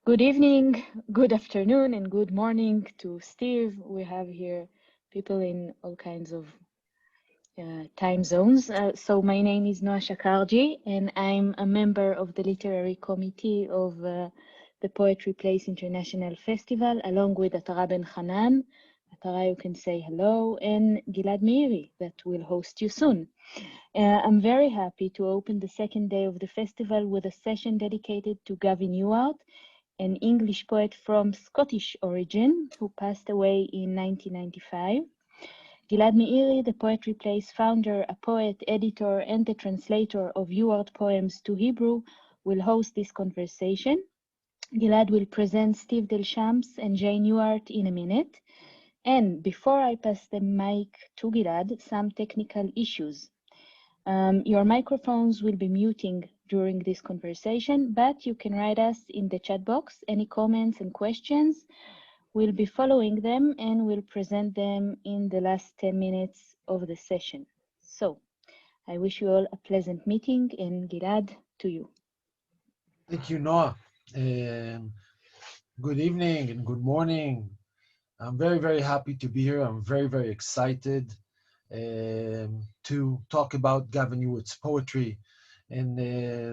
Good evening, good afternoon, and good morning to Steve. We have here people in all kinds of time zones. So my name is Noa Shakarji, and I'm a member of the literary committee of the Poetry Place International Festival, along with Atara Ben Hanan. Atara, you can say hello, and Gilad Meiri, that will host you soon. I'm very happy to open the second day of the festival with a session dedicated to Gavin Ewart, an English poet from Scottish origin who passed away in 1995. Gilad Meiri, the Poetry Place founder, a poet, editor, and the translator of Ewart poems to Hebrew, will host this conversation. Gilad will present Steve Delshamps and Jane Ewart in a minute. And before I pass the mic to Gilad, some technical issues. Your microphones will be muting during this conversation, but you can write us in the chat box any comments and questions. We'll be following them and we'll present them in the last 10 minutes of the session. So I wish you all a pleasant meeting, and Gilad, to you. Thank you, Noah. Good evening and good morning. I'm very, very happy to be here. I'm very, very excited to talk about Gavin Ewart's poetry in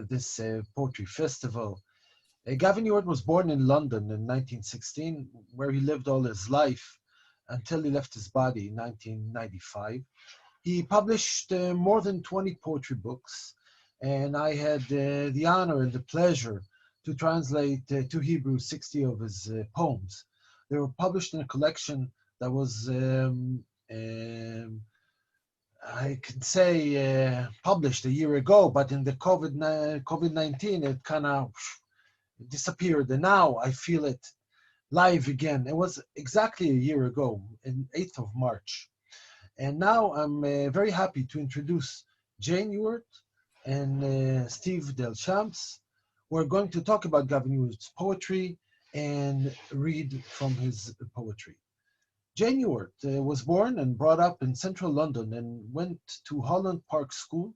this poetry festival. Gavin Ewart was born in London in 1916, where he lived all his life until he left his body in 1995. He published more than 20 poetry books, and I had the honor and the pleasure to translate to Hebrew 60 of his poems. They were published in a collection that was I can say published a year ago, but in the COVID-19, it kind of disappeared. And now I feel it live again. It was exactly a year ago, in 8th of March. And now I'm very happy to introduce Jane Ewart and Steve Delshamps. We're going to talk about Gavin Ewart's poetry and read from his poetry. Jane Ewart was born and brought up in central London and went to Holland Park School,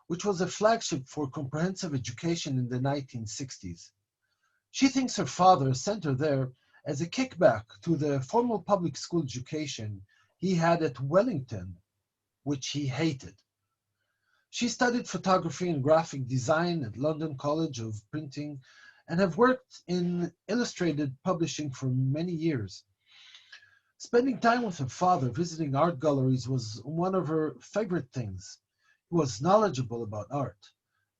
which was a flagship for comprehensive education in the 1960s. She thinks her father sent her there as a kickback to the formal public school education he had at Wellington, which he hated. She studied photography and graphic design at London College of Printing and have worked in illustrated publishing for many years. Spending time with her father visiting art galleries was one of her favorite things. He was knowledgeable about art.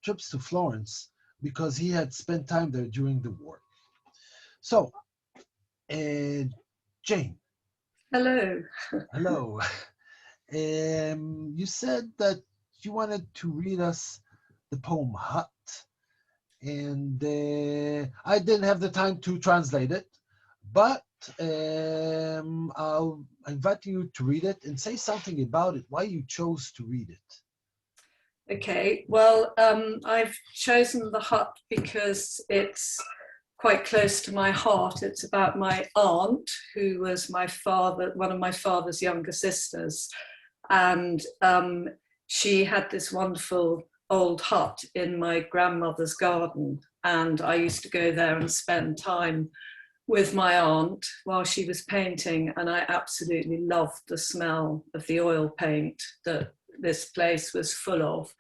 Trips to Florence because he had spent time there during the war. So, Jane. Hello. Hello. You said that you wanted to read us the poem Hut, and I didn't have the time to translate it, but I'll invite you to read it and say something about it, why you chose to read it. Okay, well, I've chosen The Hut because it's quite close to my heart. It's about my aunt, who was one of my father's younger sisters. And she had this wonderful old hut in my grandmother's garden. And I used to go there and spend time with my aunt while she was painting. And I absolutely loved the smell of the oil paint that this place was full of.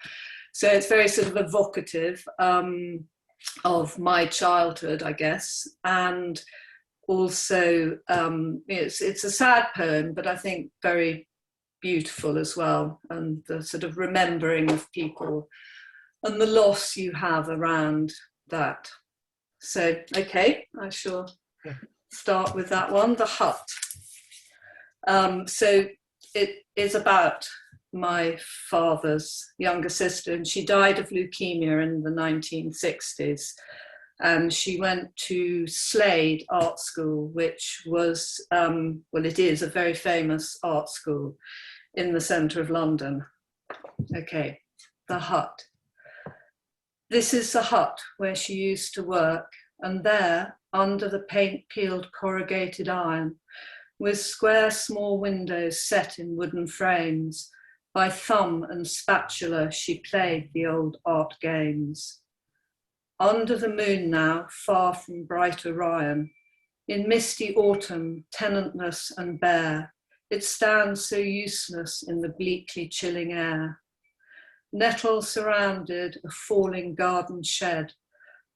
So it's very sort of evocative of my childhood, I guess. And also, it's a sad poem, but I think very beautiful as well. And the sort of remembering of people and the loss you have around that. So, okay, I shall start with that one, The Hut. So it is about my father's younger sister, and she died of leukemia in the 1960s. And she went to Slade Art School, which was, it is a very famous art school in the centre of London. Okay, The Hut. This is the hut where she used to work, and there, under the paint-peeled corrugated iron, with square small windows set in wooden frames, by thumb and spatula she played the old art games. Under the moon now, far from bright Orion, in misty autumn, tenantless and bare, it stands so useless in the bleakly chilling air. Nettle surrounded, a falling garden shed,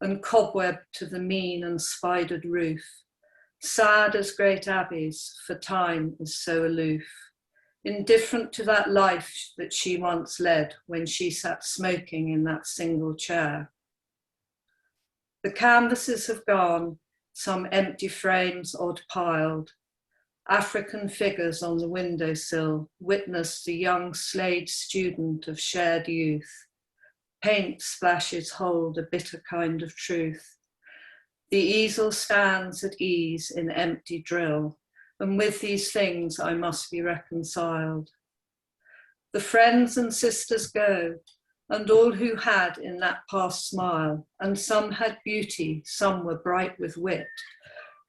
and cobweb to the mean and spidered roof, sad as great abbeys, for time is so aloof, indifferent to that life that she once led when she sat smoking in that single chair. The canvases have gone, some empty frames odd piled. African figures on the windowsill witness the young Slade student of shared youth. Paint splashes hold a bitter kind of truth. The easel stands at ease in empty drill, and with these things I must be reconciled. The friends and sisters go, and all who had in that past smile, and some had beauty, some were bright with wit,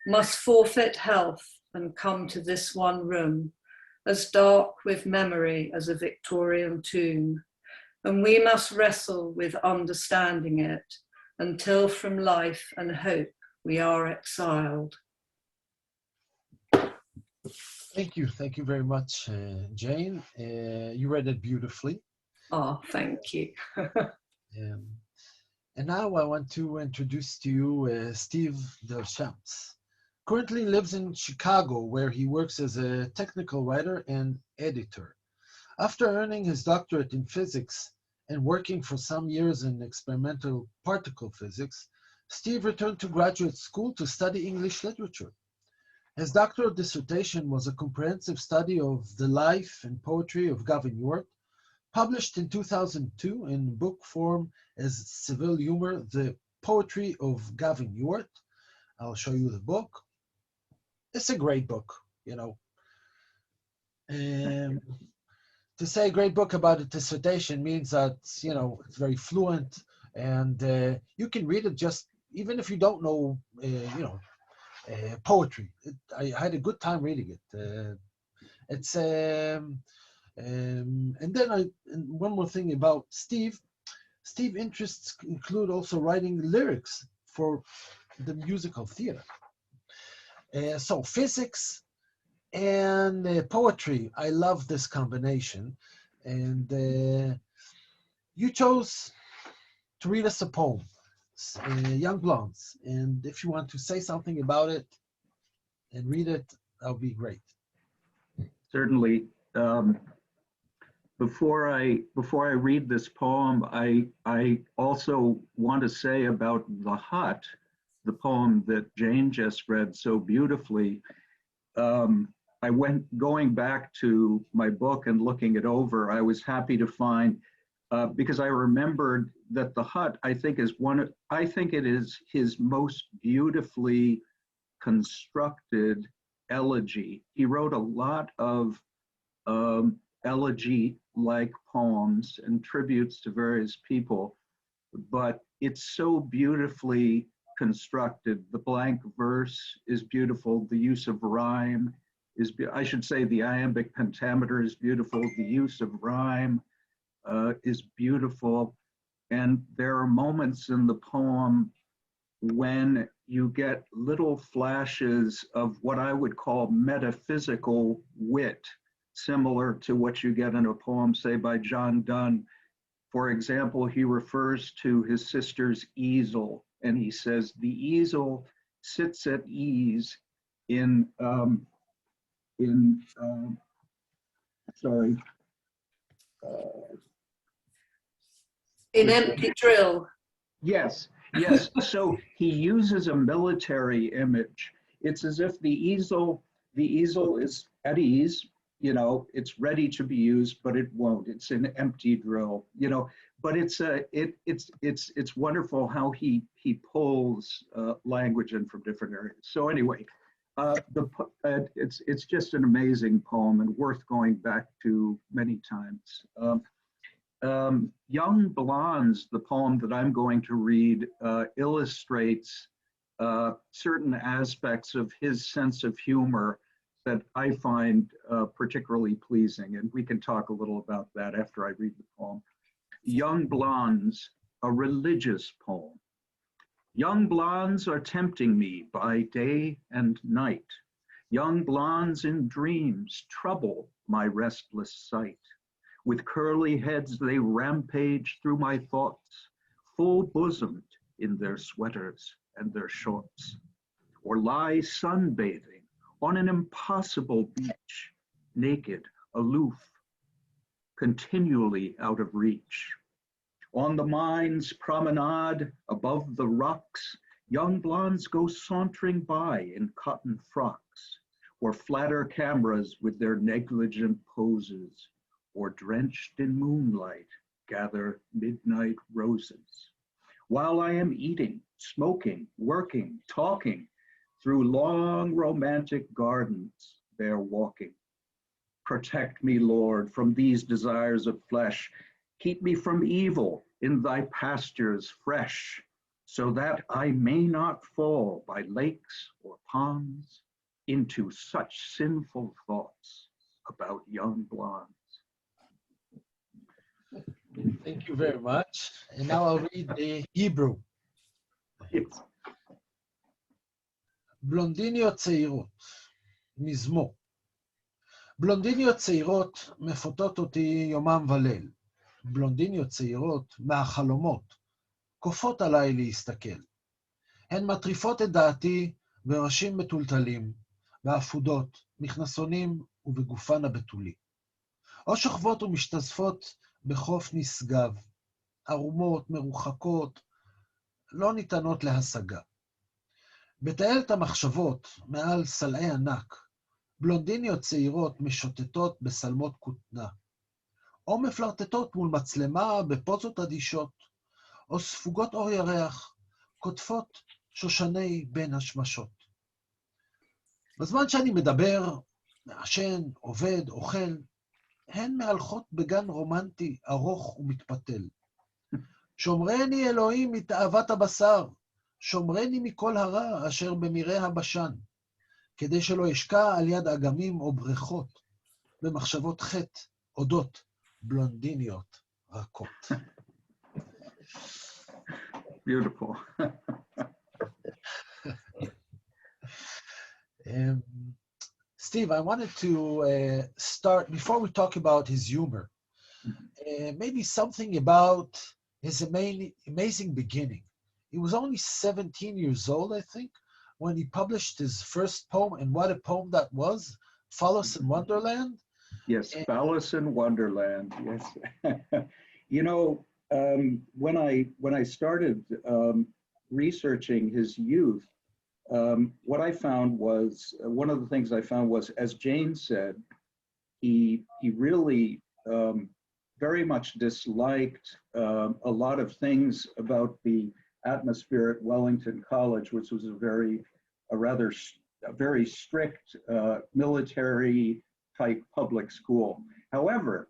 must forfeit health and come to this one room, as dark with memory as a Victorian tomb, and we must wrestle with understanding it, until from life and hope we are exiled. Thank you very much, Jane. You read it beautifully. Oh, thank you. And now I want to introduce to you Steve Delshamps. Currently lives in Chicago, where he works as a technical writer and editor. After earning his doctorate in physics and working for some years in experimental particle physics, Steve returned to graduate school to study English literature. His doctoral dissertation was a comprehensive study of the life and poetry of Gavin Ewart, published in 2002 in book form as Civil Humor, The Poetry of Gavin Ewart. I'll show you the book. It's a great book, you know. To say a great book about a dissertation means that, you know, it's very fluent, and you can read it just, even if you don't know, poetry. I had a good time reading it. And then one more thing about Steve. Steve interests include also writing lyrics for the musical theater. So physics and poetry, I love this combination. And you chose to read us a poem, Young Blondes. And if you want to say something about it and read it, that'll be great. Certainly. Before I read this poem, I also want to say about The Hut, the poem that Jane just read so beautifully. I going back to my book and looking it over, I was happy to find, because I remembered that The Hut, I think it is his most beautifully constructed elegy. He wrote a lot of elegy-like poems and tributes to various people, but it's so beautifully constructed. The blank verse is beautiful. The use of rhyme is, I should say, the iambic pentameter is beautiful. The use of rhyme is beautiful. And there are moments in the poem when you get little flashes of what I would call metaphysical wit, similar to what you get in a poem, say, by John Donne. For example, he refers to his sister's easel, and he says, the easel sits at ease in empty drill. Yes. So he uses a military image. It's as if the easel is at ease, you know, it's ready to be used, but it won't. It's an empty drill, you know. But it's wonderful how he pulls language in from different areas. So anyway, it's just an amazing poem and worth going back to many times. Young Blondes, the poem that I'm going to read, illustrates certain aspects of his sense of humor that I find particularly pleasing, and we can talk a little about that after I read the poem. Young Blondes, a religious poem. Young blondes are tempting me by day and night. Young blondes in dreams trouble my restless sight. With curly heads they rampage through my thoughts, full-bosomed in their sweaters and their shorts, or lie sunbathing on an impossible beach, naked, aloof, continually out of reach. On the mine's promenade above the rocks, young blondes go sauntering by in cotton frocks, or flatter cameras with their negligent poses, or drenched in moonlight gather midnight roses. While I am eating, smoking, working, talking, through long romantic gardens they're walking. Protect me, Lord, from these desires of flesh. Keep me from evil in thy pastures fresh, so that I may not fall by lakes or ponds into such sinful thoughts about young blondes. Thank you very much. And now I'll read the Hebrew. Yes. בלונדיניות צעירות, מזמור. בלונדיניות צעירות מפותות אותי יומם וליל. בלונדיניות צעירות מהחלומות, כופות עליי להסתכל. הן מטריפות את דעתי בראשים מטולטלים, בעפודות, מכנסונים ובגופן הבתולי. או שוכבות ומשתזפות בחוף נשגב, ערומות, מרוחקות, לא ניתנות להשגה. בתעלת המחשבות מעל סלעי ענק, בלונדיניות צעירות משוטטות בסלמות כותנה, או מפלרטטות מול מצלמה בפוזות אדישות, או ספוגות אור ירח, כותפות שושני בין השמשות. בזמן שאני מדבר, מעשן, עובד, אוכל, הן מהלכות בגן רומנטי ארוך ומתפתל. שומרני אלוהים מתאוות הבשר, שומרני מכל הרע אשר במראה הבשן, כדי שלא אשקע על יד אגמים או בריכות, במחשבות חטא, אודות, בלונדיניות רכות. Beautiful. Steve, I wanted to start, before we talk about his humor, maybe something about his amazing beginning. He was only 17 years old, I think, when he published his first poem, and what a poem that was, Phallus in Wonderland. Yes, Phallus in Wonderland, yes. You know, when I started researching his youth, what I found was, one of the things I found was, as Jane said, he really very much disliked a lot of things about the atmosphere at Wellington College, which was a very strict military type public school. However,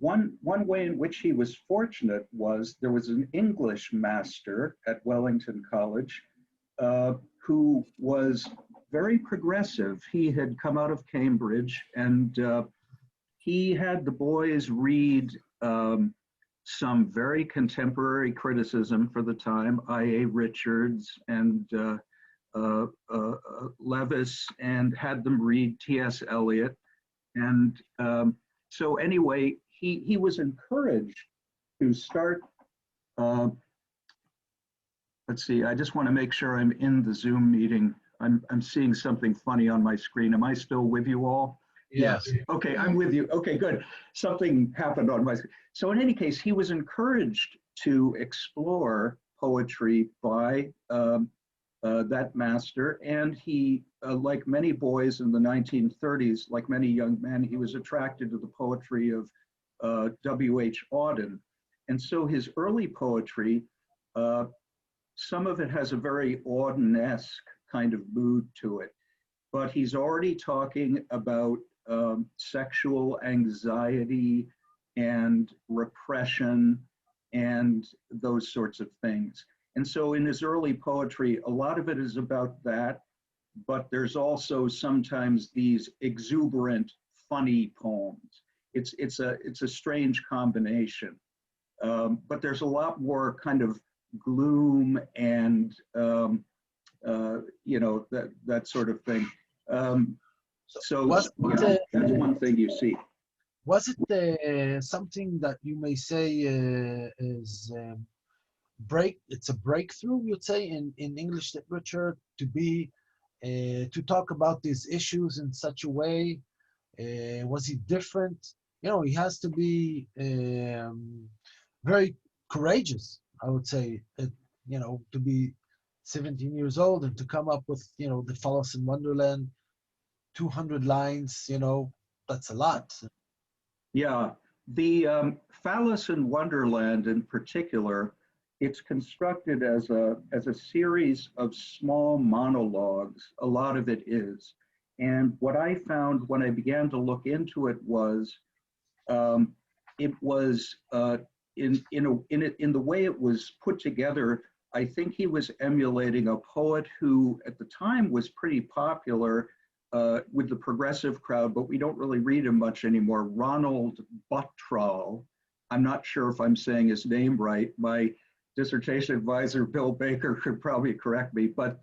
one way in which he was fortunate was there was an English master at Wellington College who was very progressive. He had come out of Cambridge, and he had the boys read some very contemporary criticism for the time, I.A. Richards and Levis, and had them read T.S. Eliot. And so anyway, he was encouraged to start, let's see, I just want to make sure I'm in the Zoom meeting. I'm seeing something funny on my screen. Am I still with you all? Yes. Okay, I'm with you. Okay, good. Something happened on my screen. So in any case, he was encouraged to explore poetry by that master. And he, like many boys in the 1930s, like many young men, he was attracted to the poetry of W.H. Auden. And so his early poetry, some of it has a very Auden-esque kind of mood to it. But he's already talking about sexual anxiety and repression and those sorts of things. And so in his early poetry, a lot of it is about that, but there's also sometimes these exuberant, funny poems. It's a strange combination. But there's a lot more kind of gloom and you know, that sort of thing. So Was yeah, that's one thing you see. Was it something that you may say is it's a breakthrough, you'd say, in English literature to talk about these issues in such a way? Was he different? You know, he has to be very courageous, I would say, you know, to be 17 years old and to come up with, you know, the Phallus in Wonderland, 200 lines, you know, that's a lot. Yeah, the Phallus in Wonderland in particular, it's constructed as a series of small monologues. A lot of it is. And what I found when I began to look into it was in the way it was put together. I think he was emulating a poet who at the time was pretty popular with the progressive crowd, but we don't really read him much anymore. Ronald Bottrell. I'm not sure if I'm saying his name right. My dissertation advisor, Bill Baker, could probably correct me, but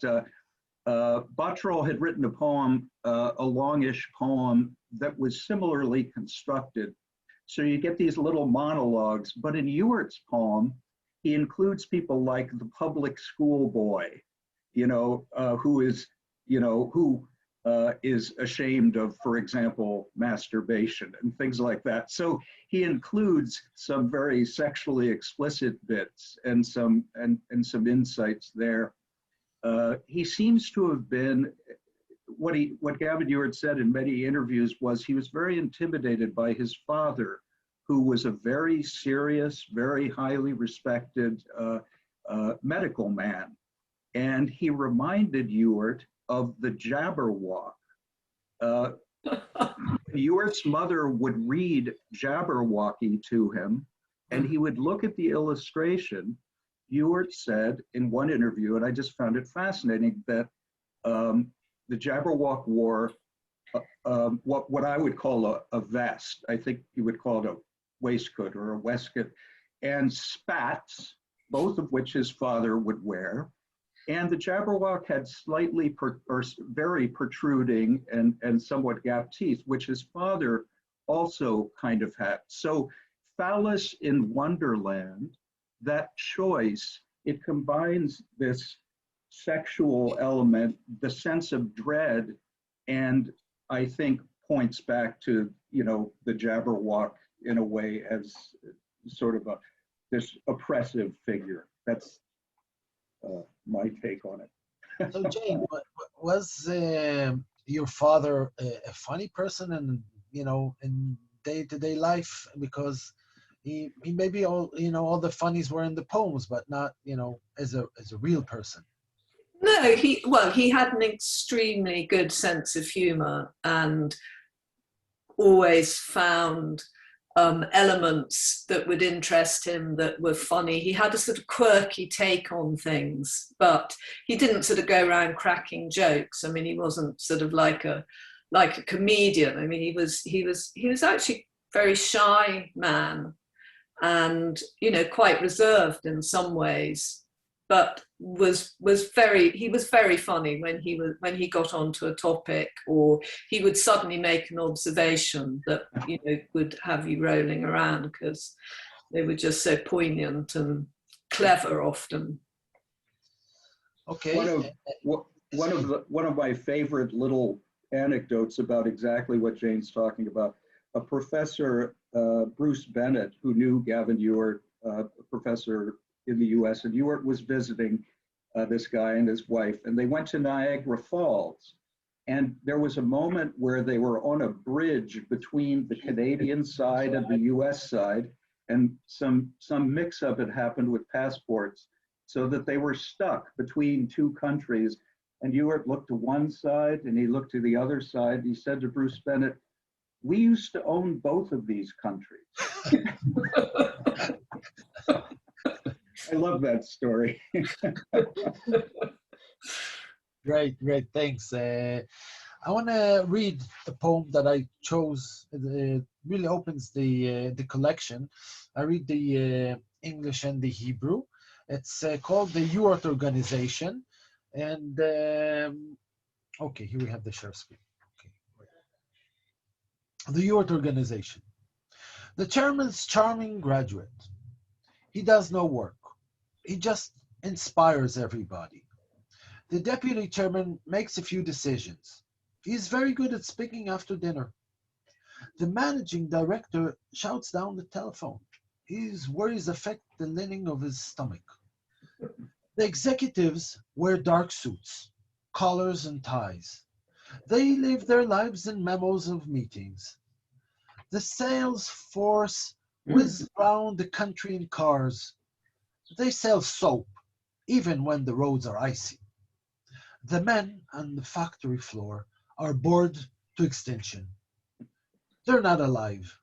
Bottrell had written a poem, a longish poem that was similarly constructed. So you get these little monologues, but in Ewart's poem, he includes people like the public school boy, you know, who is ashamed of, for example, masturbation and things like that. So he includes some very sexually explicit bits and some insights there. He seems to have been, what Gavin Ewart said in many interviews was he was very intimidated by his father, who was a very serious, very highly respected medical man. And he reminded Ewart of the Jabberwock. Ewart's mother would read Jabberwocky to him, and he would look at the illustration. Ewart said in one interview, and I just found it fascinating, that the Jabberwock wore what I would call a vest. I think you would call it a waistcoat or a waistcoat, and spats, both of which his father would wear. And the Jabberwock had slightly or very protruding and somewhat gapped teeth, which his father also kind of had. So Phallus in Wonderland, that choice, it combines this sexual element, the sense of dread, and I think points back to, you know, the Jabberwock in a way as sort of this oppressive figure. That's my take on it. So Jane, was your father a funny person, and you know, in day-to-day life? Because he maybe all the funnies were in the poems, but not, you know, as a real person. No, he had an extremely good sense of humor and always found elements that would interest him that were funny. He had a sort of quirky take on things, but he didn't sort of go around cracking jokes. I mean, he wasn't sort of like a comedian. I mean, he was actually a very shy man, and, you know, quite reserved in some ways, but was very funny when he got onto a topic, or he would suddenly make an observation that, you know, would have you rolling around because they were just so poignant and clever often. Okay. One of my favorite little anecdotes about exactly what Jane's talking about. A professor, Bruce Bennett, who knew Gavin Ewart, a professor in the US, and Ewart was visiting this guy and his wife, and they went to Niagara Falls. And there was a moment where they were on a bridge between the Canadian side and the US side, and some mix-up had happened with passports, so that they were stuck between two countries. And Ewart looked to one side and he looked to the other side. And he said to Bruce Bennett, "We used to own both of these countries." I love that story. Great, thanks. I want to read the poem that I chose. It really opens the collection. I read the English and the Hebrew. It's called the Ewart organization. And, okay, here we have the share screen. Okay. The Ewart organization. The chairman's charming graduate. He does no work. He just inspires everybody. The deputy chairman makes a few decisions. He's very good at speaking after dinner. The managing director shouts down the telephone. His worries affect the lining of his stomach. The executives wear dark suits, collars and ties. They live their lives in memos of meetings. The sales force whiz around the country in cars. They sell soap, even when the roads are icy. The men on the factory floor are bored to extinction. They're not alive.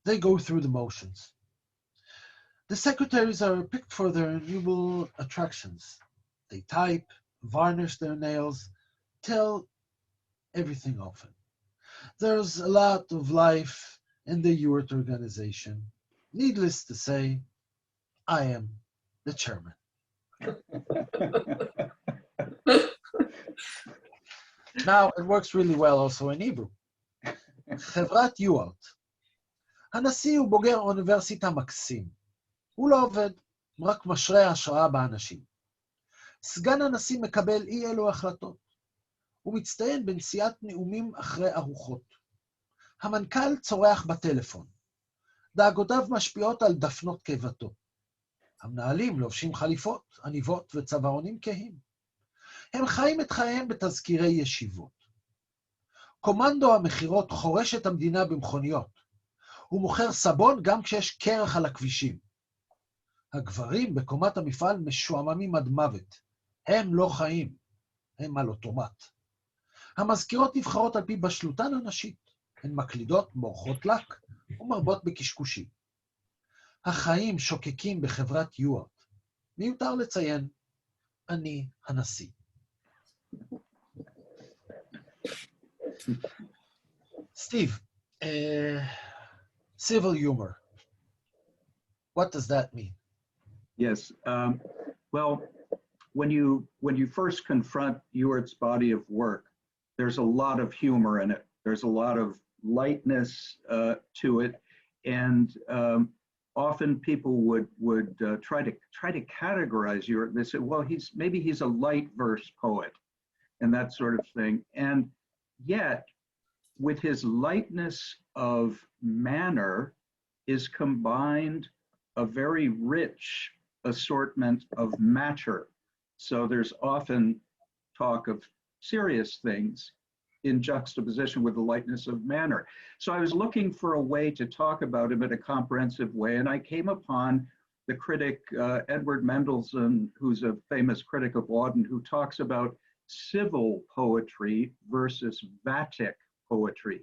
They go through the motions. The secretaries are picked for their innumerable attractions. They type, varnish their nails, tell everything often. There's a lot of life in the Ewart organization. Needless to say, I am the chairman. Now, it works really well also in Hebrew. חברת יוארט. הנשיא הוא בוגר אוניברסיטה מקסים. הוא לא עובד, רק משרה השראה באנשים. סגן הנשיא מקבל אי אלו החלטות. הוא מצטיין בנשיאת נאומים אחרי ארוחות. המנכ"ל צורח בטלפון. דאגותיו משפיעות על דפנות קיבתו. המנהלים לובשים חליפות, עניבות וצווארונים כהים. הם חיים את חייהם בתזכירי ישיבות. קומנדו המחירות חורש את המדינה במכוניות. הוא מוכר סבון גם כשיש קרח על הכבישים. הגברים בקומת המפעל משועממים עד מוות. הם לא חיים, הם על אוטומט. המזכירות נבחרות על פי בשלותן הנשית. הן מקלידות, מורחות לק ומרבות בקשקושים. החיים שוקקים בחברת יוארט. מיותר לציין, אני הנשיא. Steve, civil humor. What does that mean? Yes. Well, when you first confront Ewart's body of work, there's a lot of humor in it. There's a lot of lightness to it, and often people would try to categorize Ewart. They say, well, maybe he's a light verse poet, and that sort of thing. And yet, with his lightness of manner is combined a very rich assortment of matter. So there's often talk of serious things in juxtaposition with the lightness of manner. So I was looking for a way to talk about him in a comprehensive way, and I came upon the critic Edward Mendelsohn, who's a famous critic of Auden, who talks about civil poetry versus Vatic poetry.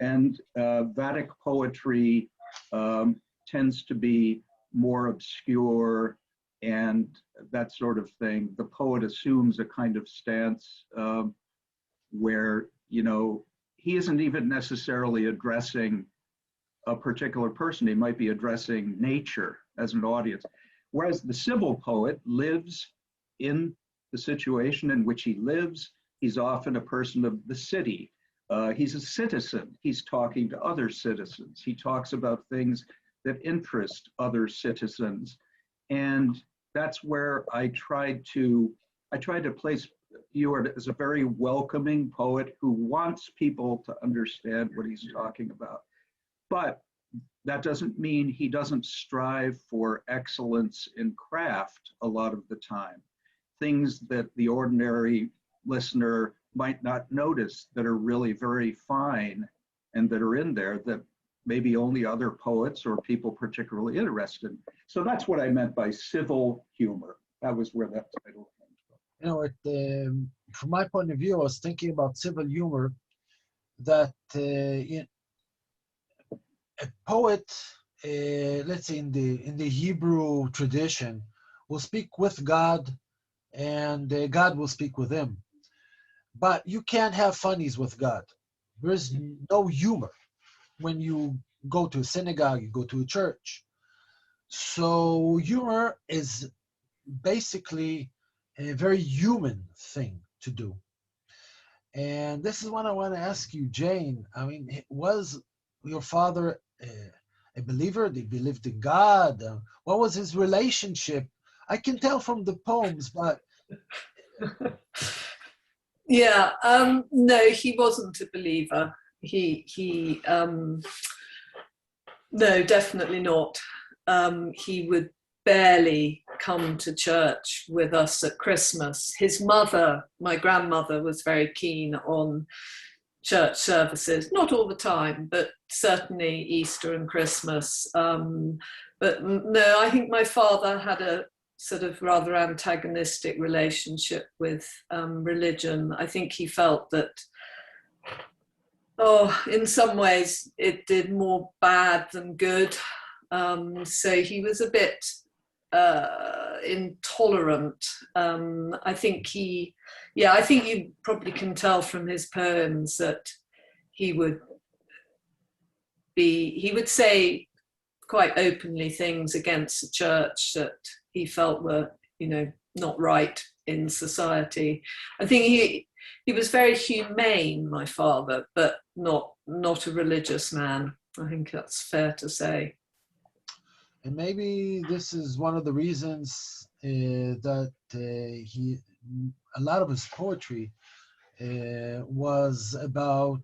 And Vatic poetry tends to be more obscure and that sort of thing. The poet assumes a kind of stance where, you know, he isn't even necessarily addressing a particular person. He might be addressing nature as an audience. Whereas the civil poet lives in the situation in which he lives. He's often a person of the city. He's a citizen. He's talking to other citizens. He talks about things that interest other citizens. And that's where I tried to place Ewart as a very welcoming poet who wants people to understand what he's talking about. But that doesn't mean he doesn't strive for excellence in craft a lot of the time. Things that the ordinary listener might not notice that are really very fine and that are in there that maybe only other poets or people particularly interested. So that's what I meant by civil humor. That was where that title came from. You know, from my point of view, I was thinking about civil humor, that a poet, let's say in the Hebrew tradition, will speak with God, and God will speak with him. But you can't have funnies with God. There's no humor when you go to a synagogue, you go to a church. So humor is basically a very human thing to do. And this is what I want to ask you, Jane. I mean, was your father a believer? Did he believe in God? What was his relationship? I can tell from the poems, but... Yeah, no, he wasn't a believer. No, definitely not. He would barely come to church with us at Christmas. His mother, my grandmother, was very keen on church services, not all the time, but certainly Easter and Christmas. But no, I think my father had a sort of rather antagonistic relationship with religion. I think he felt that, in some ways it did more bad than good. So he was a bit intolerant. I think you probably can tell from his poems that he would say quite openly things against the church that he felt were, not right in society. I think he was very humane, my father, but not a religious man. I think that's fair to say. And maybe this is one of the reasons that a lot of his poetry was about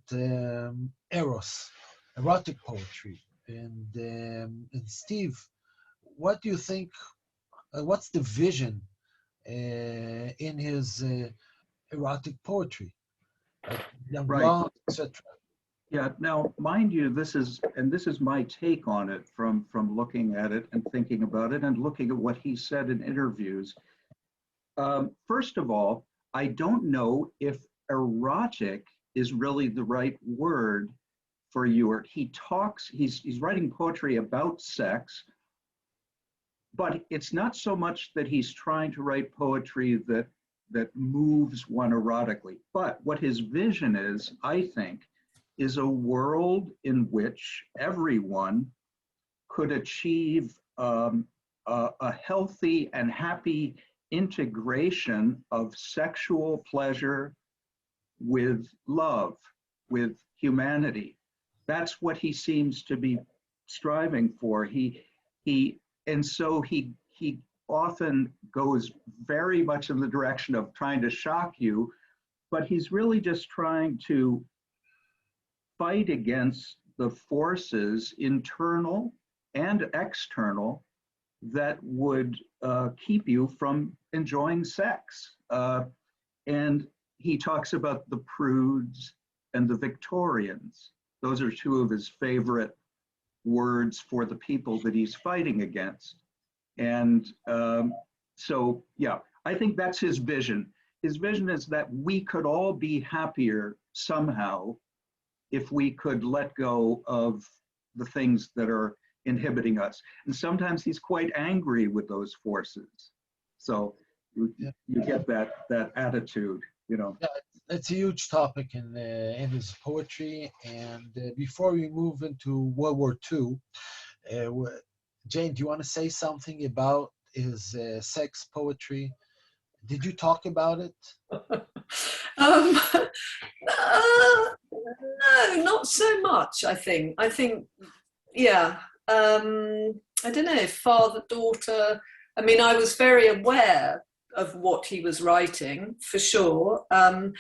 eros, erotic poetry. And Steve, what do you think? What's the vision in his erotic poetry, like young blonde, etc.? Yeah. Now, mind you, this is my take on it from looking at it and thinking about it and looking at what he said in interviews. First of all, I don't know if erotic is really the right word for Ewart. He's writing poetry about sex, but it's not so much that he's trying to write poetry that moves one erotically. But what his vision is, I think, is a world in which everyone could achieve a healthy and happy integration of sexual pleasure with love, with humanity. That's what he seems to be striving for. And so he often goes very much in the direction of trying to shock you, but he's really just trying to fight against the forces, internal and external, that would keep you from enjoying sex. And he talks about the prudes and the Victorians. Those are two of his favorite words for the people that he's fighting against. And so, yeah, I think that's his vision. His vision is that we could all be happier somehow if we could let go of the things that are inhibiting us. And sometimes he's quite angry with those forces. So you get that attitude, Yeah, it's a huge topic in his poetry. And before we move into World War II, Jane, do you want to say something about his sex poetry? Did you talk about it? No, not so much, I think. Yeah. I don't know, father-daughter. I mean, I was very aware of what he was writing, for sure. When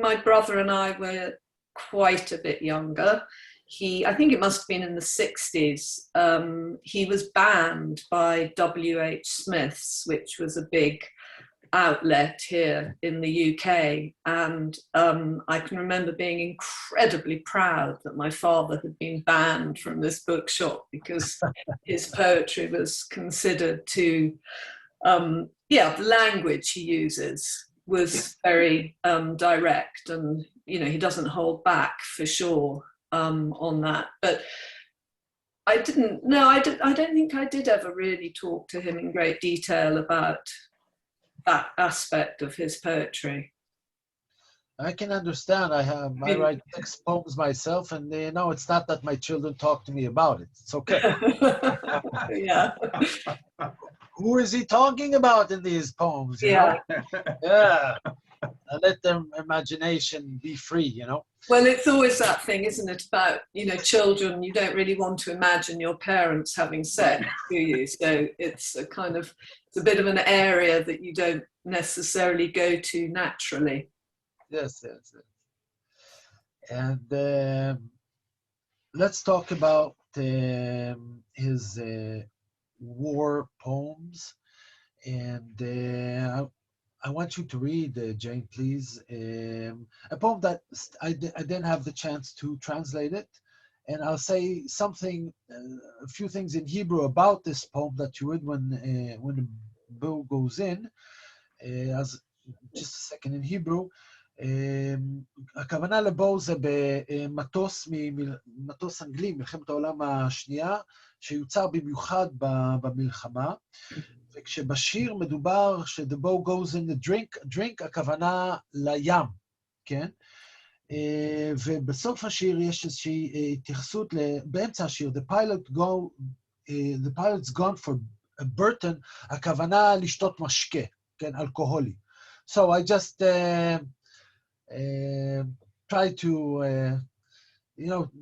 my brother and I were quite a bit younger, I think it must have been in the 60s, he was banned by W.H. Smith's, which was a big outlet here in the UK. And I can remember being incredibly proud that my father had been banned from this bookshop because his poetry was considered to, the language he uses was very direct, and he doesn't hold back, for sure, on that. But I don't think I did ever really talk to him in great detail about that aspect of his poetry. I can understand. I write 6 poems myself, and it's not that my children talk to me about it. It's okay. Yeah. Who is he talking about in these poems? You Yeah. know? Yeah. I let their imagination be free, Well, it's always that thing, isn't it, about, children, you don't really want to imagine your parents having sex, do you? So it's a bit of an area that you don't necessarily go to naturally. Yes. And let's talk about his war poems. And I want you to read, Jane, please, a poem that I didn't have the chance to translate it. And I'll say something, a few things in Hebrew about this poem that you read when the bow goes in. As just a second in Hebrew. הכוונה לבואו זה במטוס אנגלי, מלחמת העולם השנייה, שיוצר במיוחד במלחמה. וכשבשיר מדובר ש-the bow goes in the drink, הכוונה לים, כן? ובסוף השיר יש איזושהי התייחסות, באמצע השיר, the pilot's gone for a Burton, הכוונה לשתות משקה, כן? אלכוהולי. So I just try to,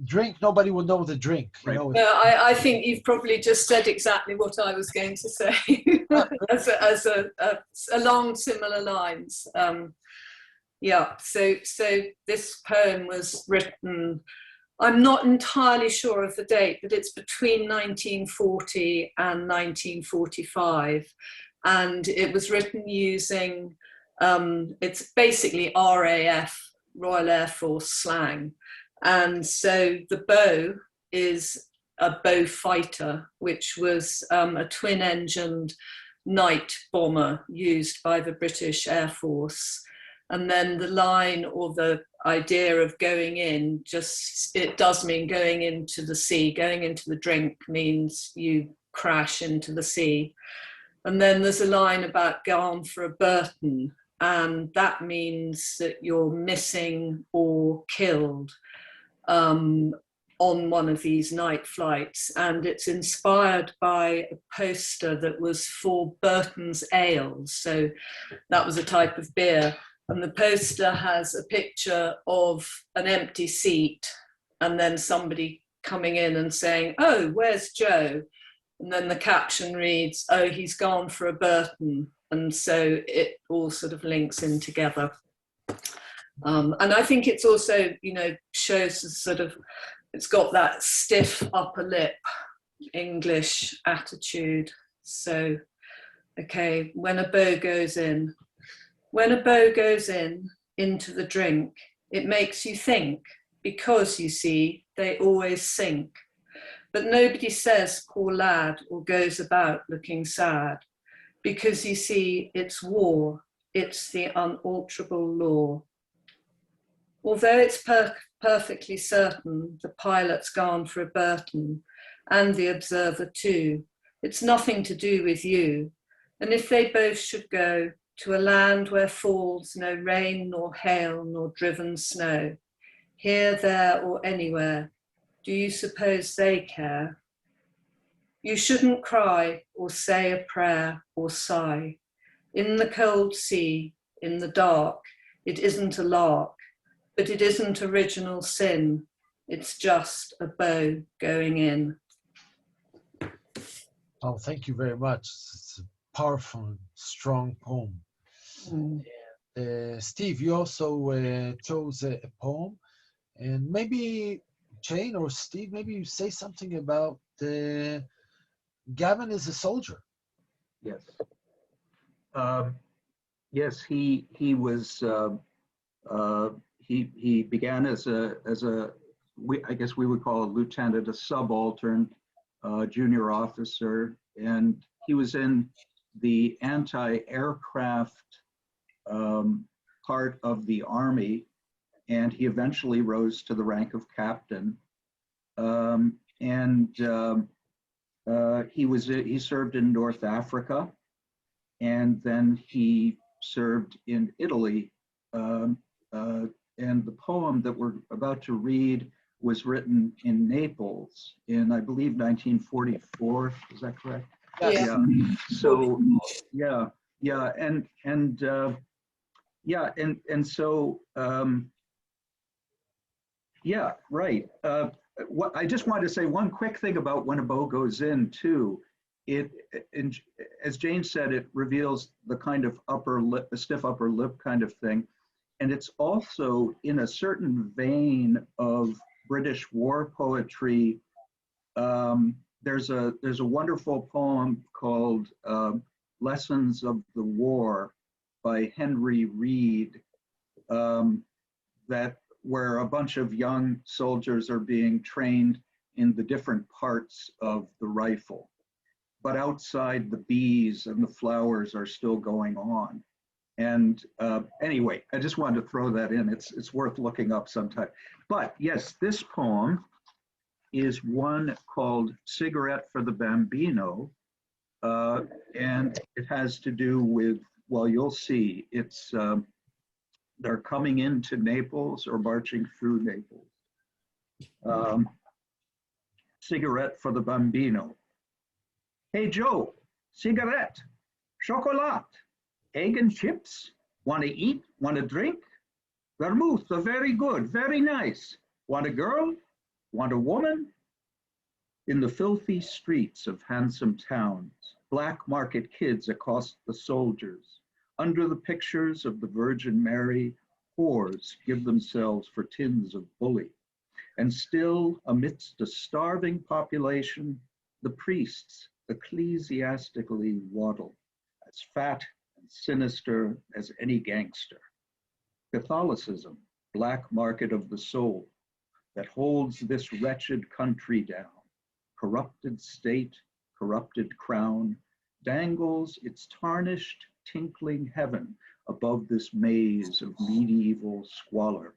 drink, nobody will know the drink. Right. No, I think you've probably just said exactly what I was going to say, as along similar lines. Yeah, so this poem was written, I'm not entirely sure of the date, but it's between 1940 and 1945. And it was written using, it's basically RAF, Royal Air Force slang. And so the bow is a bow fighter, which was a twin-engined night bomber used by the British Air Force. And then the line or the idea of going in, it does mean going into the sea. Going into the drink means you crash into the sea. And then there's a line about gone for a Burton, and that means that you're missing or killed on one of these night flights. And it's inspired by a poster that was for Burton's Ales. So that was a type of beer. And the poster has a picture of an empty seat and then somebody coming in and saying, oh, where's Joe? And then the caption reads, oh, he's gone for a Burton. And so it all sort of links in together. And I think it's also, shows the sort of, it's got that stiff upper lip English attitude. So, okay, when a bow goes in into the drink, it makes you think, because you see, they always sink. But nobody says, poor lad, or goes about looking sad, because you see, it's war, it's the unalterable law. Although it's perfectly certain the pilot's gone for a Burton, and the observer too, it's nothing to do with you. And if they both should go to a land where falls no rain nor hail nor driven snow, here, there, or anywhere, do you suppose they care? You shouldn't cry or say a prayer or sigh. In the cold sea, in the dark, it isn't a lark, but it isn't original sin. It's just a bow going in. Oh, thank you very much. It's a powerful, strong poem. Steve, you also chose a poem, and maybe Jane or Steve, maybe you say something about Gavin is a soldier. Yes. Yes, he was. He began as a I guess we would call a lieutenant, a subaltern, junior officer, and he was in the anti-aircraft part of the Army, and he eventually rose to the rank of captain. He served in North Africa, and then he served in Italy and the poem that we're about to read was written in Naples in, I believe, 1944. Is that correct? Yes. Yeah. So, yeah, so, yeah, right. What I just wanted to say one quick thing about When a Bow Goes In too. As Jane said, it reveals the kind of upper lip, the stiff upper lip kind of thing. And it's also in a certain vein of British war poetry. There's a wonderful poem called Lessons of the War by Henry Reed, where a bunch of young soldiers are being trained in the different parts of the rifle. But outside, the bees and the flowers are still going on. And anyway, I just wanted to throw that in. It's worth looking up sometime. But yes, this poem is one called Cigarette for the Bambino. And it has to do with, well, you'll see, it's they're coming into Naples or marching through Naples. Cigarette for the Bambino. Hey, Joe, cigarette, chocolate, egg and chips, want to eat, want to drink? Vermouth are very good, very nice. Want a girl? Want a woman? In the filthy streets of handsome towns, black market kids accost the soldiers. Under the pictures of the Virgin Mary, whores give themselves for tins of bully. And still, amidst a starving population, the priests ecclesiastically waddle, as fat and sinister as any gangster. Catholicism, black market of the soul, that holds this wretched country down. Corrupted state, corrupted crown, dangles its tarnished, tinkling heaven above this maze of medieval squalor.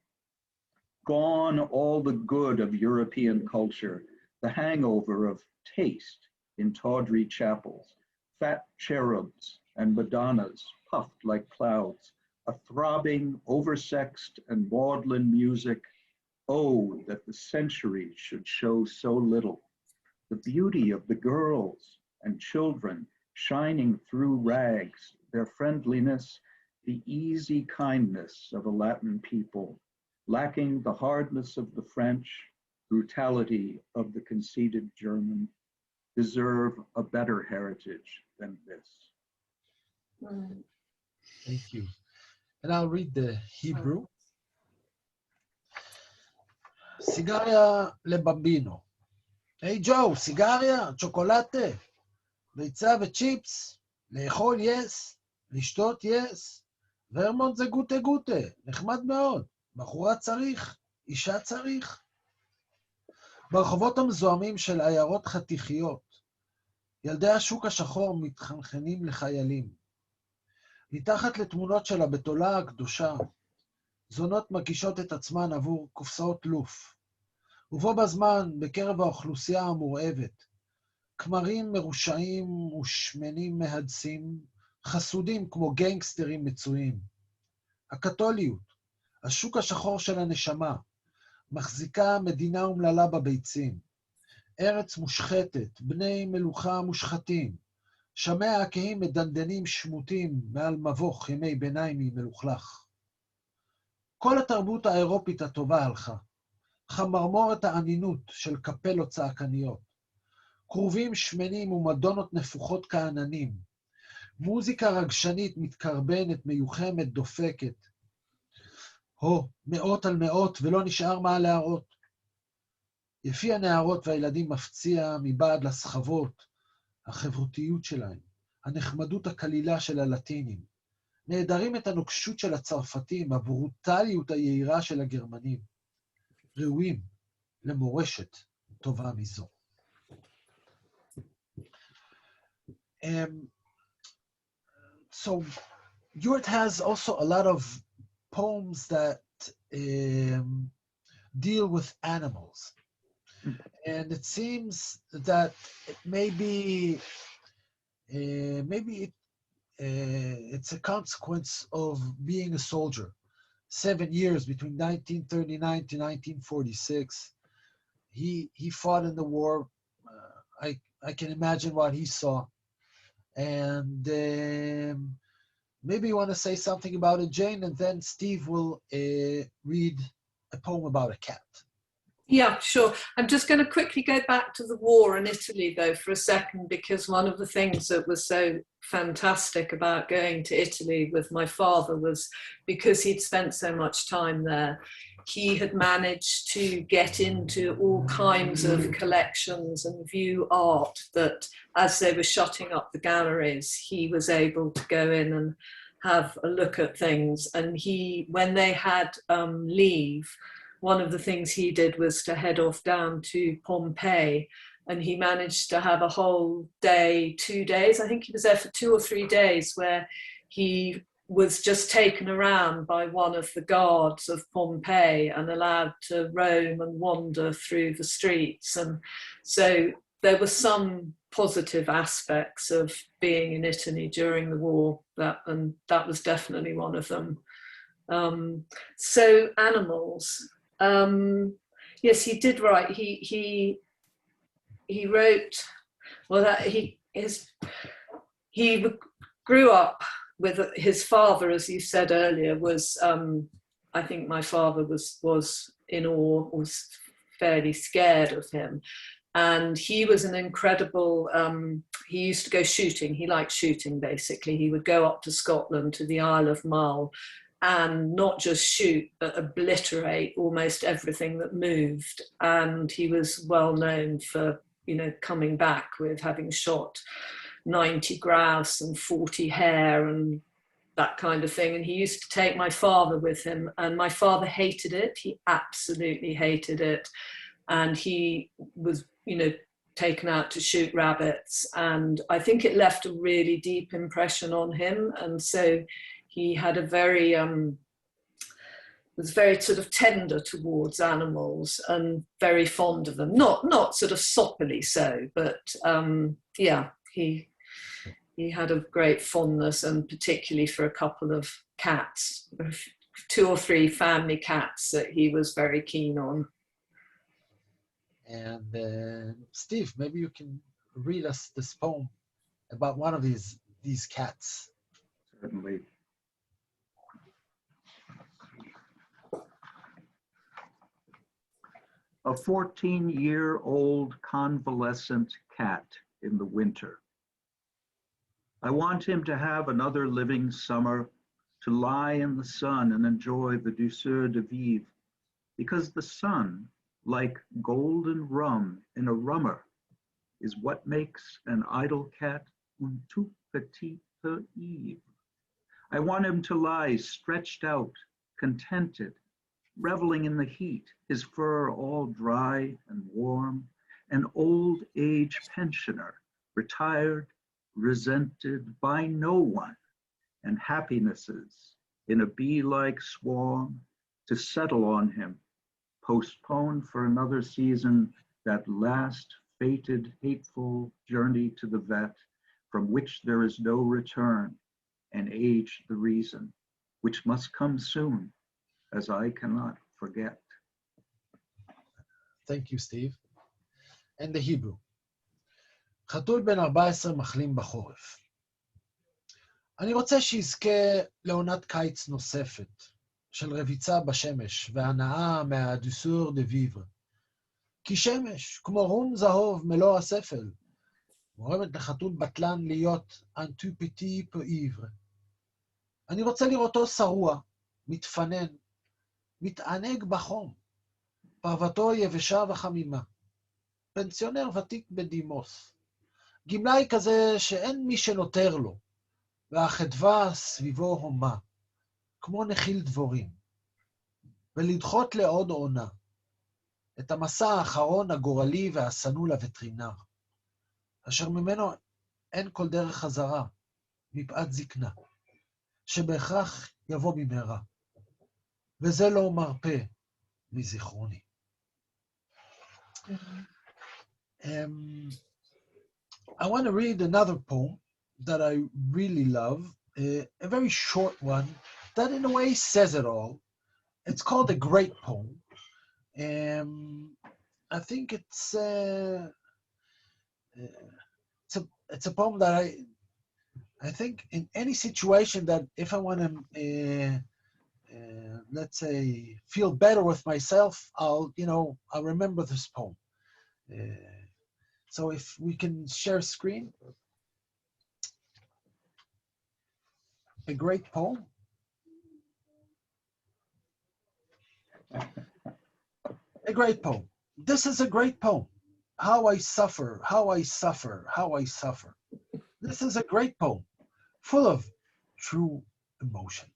Gone all the good of European culture, the hangover of taste in tawdry chapels, fat cherubs and Madonnas puffed like clouds, a throbbing, oversexed and maudlin music. Oh, that the centuries should show so little. The beauty of the girls and children shining through rags, their friendliness, the easy kindness of a Latin people, lacking the hardness of the French, brutality of the conceited German, deserve a better heritage than this. Thank you. And I'll read the Hebrew. סיגריה לבמבינו. היי ג'ו, סיגריה, צ'וקולטה, ביצה וצ'יפס, לאכול יס, לשתות יס, ורמונט זה גוטה גוטה, נחמד מאוד, בחורה צריך, אישה צריך. ברחובות המזוהמים של עיירות חתיכיות, ילדי השוק השחור מתחנחנים לחיילים. מתחת לתמונות של הבתולה הקדושה, זונות מגישות את עצמן עבור קופסאות לוף, ובו בזמן, בקרב האוכלוסייה המורעבת, כמרים מרושעים ושמנים מהדסים, חסודים כמו גנגסטרים מצויים. הקתוליות, השוק השחור של הנשמה, מחזיקה מדינה אומללה בביצים. ארץ מושחתת, בני מלוכה מושחתים, שמי העקהים מדנדנים שמוטים מעל מבוך ימי ביניימי מלוכלך. כל התרבות האירופית הטובה הלכה. חמרמורת הענינות של קפלות צעקניות. קרובים שמנים ומדונות נפוחות כעננים. מוזיקה רגשנית מתקרבנת, מיוחמת, דופקת. מאות על מאות ולא נשאר מה להראות. יפי הנערות והילדים מפציע מבעד לסחבות, החברותיות שלהם, הנחמדות הכלילה של הלטינים. נעדרים את הנוקשות של הצרפתים, הברוטליות היעירה של הגרמנים. ראויים למורשת טובה מזו. So, Ewart has also a lot of poems that deal with animals. And it seems that it's a consequence of being a soldier. 7 years between 1939 to 1946. He fought in the war. I can imagine what he saw. And maybe you want to say something about it, Jane, and then Steve will read a poem about a cat. Yeah, sure. I'm just going to quickly go back to the war in Italy, though, for a second, because one of the things that was so fantastic about going to Italy with my father was because he'd spent so much time there. He had managed to get into all kinds of collections and view art that, as they were shutting up the galleries, he was able to go in and have a look at things. And he, when they had leave, one of the things he did was to head off down to Pompeii, and he managed to have a whole day, 2 days. I think he was there for 2 or 3 days, where he was just taken around by one of the guards of Pompeii and allowed to roam and wander through the streets. And so there were some positive aspects of being in Italy during the war, and that was definitely one of them. So animals. Yes, he did write. He wrote. Well, that he grew up with his father, as you said earlier. Was I think my father was in awe, was fairly scared of him, and he was an incredible. He used to go shooting. He liked shooting. Basically, he would go up to Scotland, to the Isle of Mull, and not just shoot, but obliterate almost everything that moved. And he was well known for, coming back with having shot 90 grouse and 40 hare and that kind of thing. And he used to take my father with him, and my father hated it. He absolutely hated it. And he was, taken out to shoot rabbits. And I think it left a really deep impression on him. And so he had a very, was very sort of tender towards animals and very fond of them. Not sort of soppily so, but yeah, he had a great fondness, and particularly for a couple of cats, 2 or 3 family cats that he was very keen on. And Steve, maybe you can read us this poem about one of these cats. Certainly. A 14-year-old convalescent cat in the winter. I want him to have another living summer, to lie in the sun and enjoy the douceur de vivre, because the sun, like golden rum in a rummer, is what makes an idle cat un tout petit peu ivre. I want him to lie stretched out, contented, reveling in the heat, his fur all dry and warm, an old age pensioner, retired, resented by no one, and happinesses in a bee-like swarm to settle on him, postponed for another season that last fated, hateful journey to the vet, from which there is no return, and age the reason, which must come soon, as I cannot forget. Thank you, Steve. And the Hebrew. חתול בן 14 מחלים בחורף. אני רוצה שיזכה לעונת קיץ נוספת, של רביצה בשמש והנאה מהדוסור דה ויבר. כי שמש, כמו רום זהוב מלוא הספל, גורמת לחתול בטלן להיות אנטופטי פאיבר. אני רוצה לראותו שרוע, מתפנן, מתענג בחום, פרוותו יבשה וחמימה, פנסיונר ותיק בדימוס, גמלאי כזה שאין מי שנותר לו, והחדווה סביבו הומה, כמו נחיל דבורים, ולדחות לעוד עונה, את המסע האחרון הגורלי והסנול לווטרינר, אשר ממנו אין כל דרך חזרה, מפאת זקנה, שבהכרח יבוא במהרה, וזה לא מרפא מזיכרוני. I want to read another poem that I really love, a very short one that in a way says it all. It's called A Great Poem. I think it's a poem that I think in any situation that if I want to, let's say, feel better with myself, I'll remember this poem. So if we can share screen. A great poem. A great poem. This is a great poem. How I suffer, how I suffer, how I suffer. This is a great poem, full of true emotion.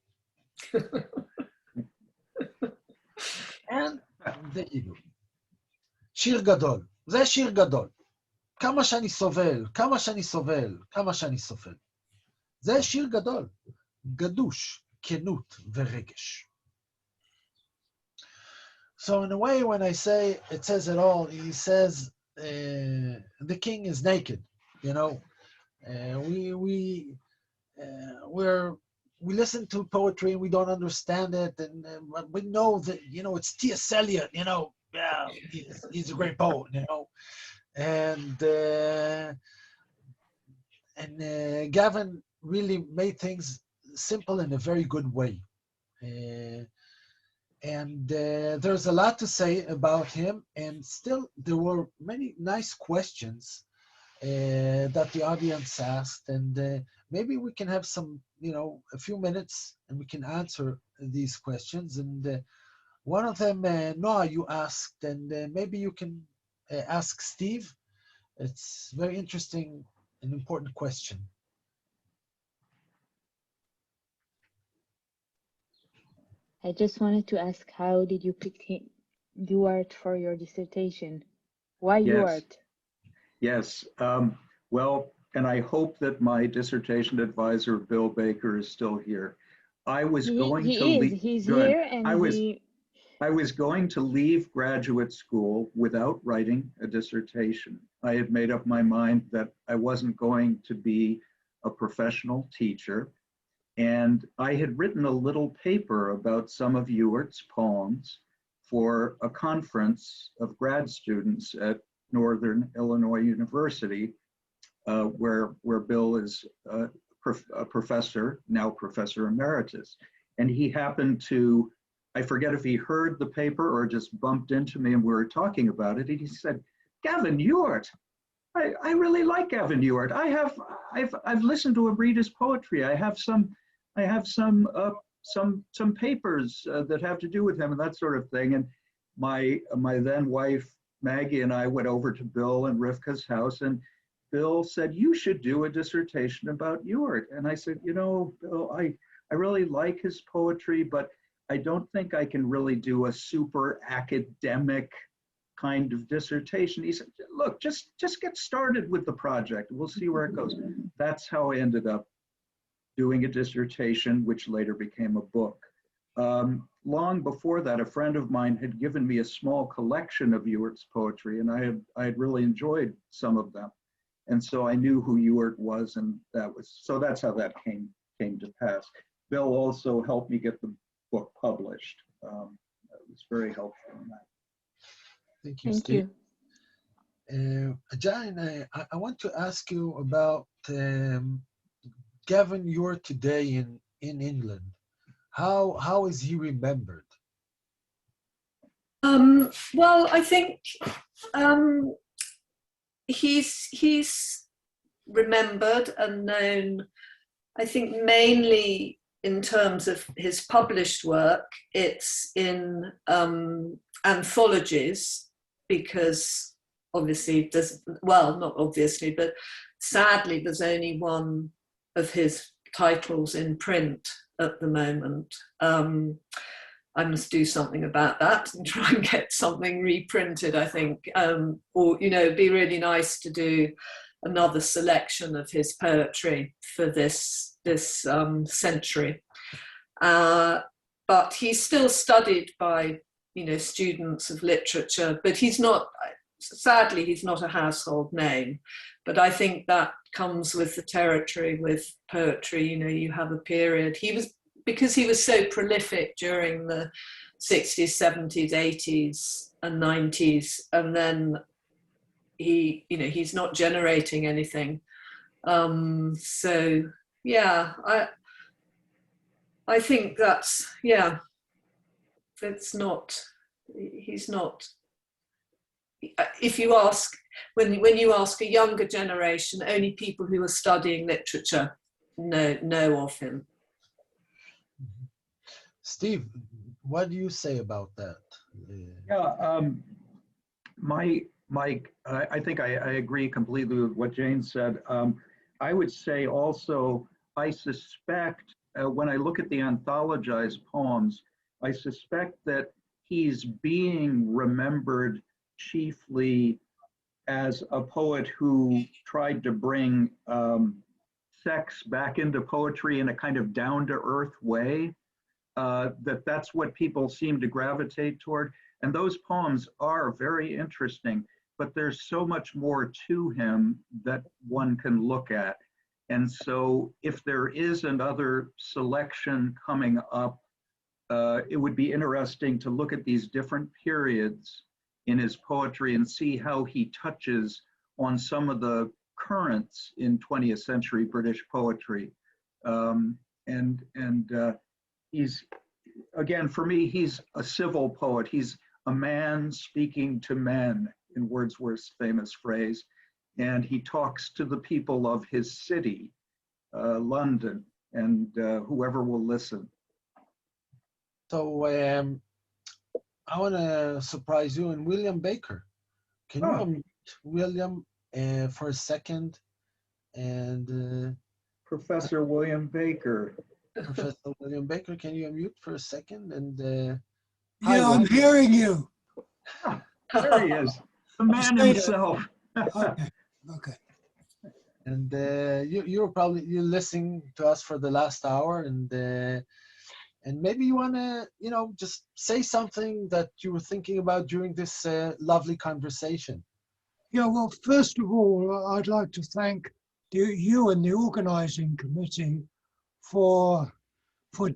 And there you go. שיר גדול. זה שיר גדול. כמה שאני סובל, כמה שאני סובל, כמה שאני סובל. זה שיר גדול. גדוש, כנות ורגש. So in a way, when I say it says it all, he says the king is naked. We listen to poetry and we don't understand it, and we know that it's T.S. Eliot. Yeah, he's a great poet. And Gavin really made things simple in a very good way. And there's a lot to say about him, and still there were many nice questions that the audience asked, and maybe we can have some, a few minutes and we can answer these questions. And one of them, Noah, you asked, and maybe you can ask Steve. It's very interesting and important question. I just wanted to ask, how did you pick Ewart for your dissertation? Why Ewart? Yes. Well, and I hope that my dissertation advisor, Bill Baker, is still here. I was going to leave. He's here, and I was going to leave graduate school without writing a dissertation. I had made up my mind that I wasn't going to be a professional teacher. And I had written a little paper about some of Ewart's poems for a conference of grad students at Northern Illinois University, where Bill is a professor, now professor emeritus. And he happened to, I forget if he heard the paper or just bumped into me and we were talking about it. And he said, "Gavin Ewart, I really like Gavin Ewart. I've listened to him read his poetry. I have some papers that have to do with him and that sort of thing." And my then wife Maggie and I went over to Bill and Rivka's house, and Bill said, "You should do a dissertation about Ewart." And I said, "Bill, I really like his poetry, but I don't think I can really do a super academic kind of dissertation." He said, "Look, just get started with the project. We'll see where it goes." That's how I ended up doing a dissertation, which later became a book. Long before that, a friend of mine had given me a small collection of Ewart's poetry, and I had really enjoyed some of them. And so I knew who Ewart was, and that's how that came to pass. Bill also helped me get the book published. That was very helpful in that. Thank you, Steve. Jane, I want to ask you about Gavin Ewart today in England. How is he remembered? Well, I think he's remembered and known, I think, mainly in terms of his published work. It's in anthologies, because obviously not obviously, but sadly there's only one of his titles in print at the moment. I must do something about that and try and get something reprinted, I think. Or, it'd be really nice to do another selection of his poetry for this century. But he's still studied by, students of literature, but sadly, he's not a household name. But I think that comes with the territory with poetry. You have a period. He was because he was so prolific during the 60s, 70s, 80s and 90s, and then he's not generating anything. So yeah, I think that's, yeah, it's not, he's not, if you ask, when you ask a younger generation, only people who are studying literature know of him. Steve, what do you say about that? Yeah, I think I agree completely with what Jane said. I would say also, I suspect when I look at the anthologized poems, I suspect that he's being remembered chiefly as a poet who tried to bring sex back into poetry in a kind of down-to-earth way. That's what people seem to gravitate toward. And those poems are very interesting, but there's so much more to him that one can look at. And so if there is another selection coming up, it would be interesting to look at these different periods in his poetry and see how he touches on some of the currents in 20th century British poetry. He's, again, for me, he's a civil poet. He's a man speaking to men, in Wordsworth's famous phrase. And he talks to the people of his city, London, and whoever will listen. So I want to surprise you and William Baker. Can you unmute William for a second? And Professor William Baker. Professor William Baker, can you unmute for a second? And yeah, I'm hearing you. There he is, the man himself. Okay. And you're listening to us for the last hour, and maybe you want to, just say something that you were thinking about during this lovely conversation. Yeah, well, first of all, I'd like to thank you and the organizing committee for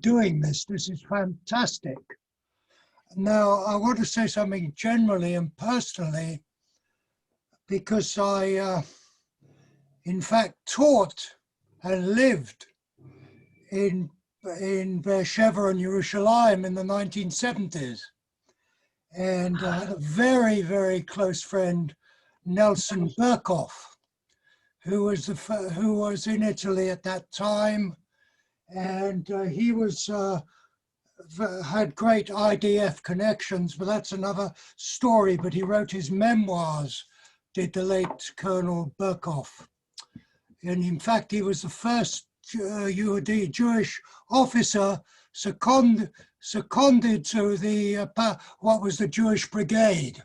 doing this. This is fantastic. Now, I want to say something generally and personally, because I, in fact, taught and lived in Beersheba and Jerusalem in the 1970s. And I had a very, very close friend, Nelson Berkoff, who was in Italy at that time. And he had great IDF connections, but that's another story. But he wrote his memoirs, did the late Colonel Berkoff. And in fact, he was the first Jewish officer seconded to the what was the Jewish Brigade.